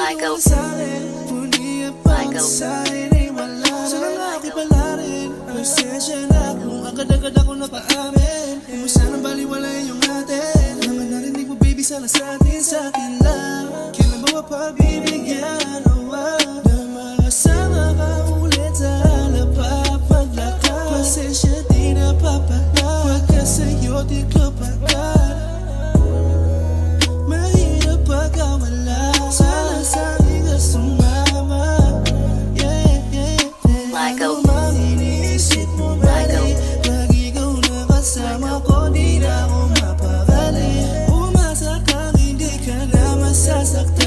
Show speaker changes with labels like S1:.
S1: Michael.
S2: Muli ang pagkasahin ay wala. Sana nga ako'y pala rin. Pasensya na kung agad-agad ako napaamin. Kung sanang baliwala yung atin. Mga narinig mo baby sana sa atin lang. Kailan ba mapagbibigyan? Na makasama ka ulit sa halap paglakad. Pasensya di napapala. Pagka sa'yo di ko pagkat. Mahirap pagka wala. Sana sa'kin ka sumama.
S1: Michael.
S2: Ano mang iniisip mo bali, lagi ikaw nakasama ko, di na ako mapakali. Umasa kang hindi ka na masasaktan.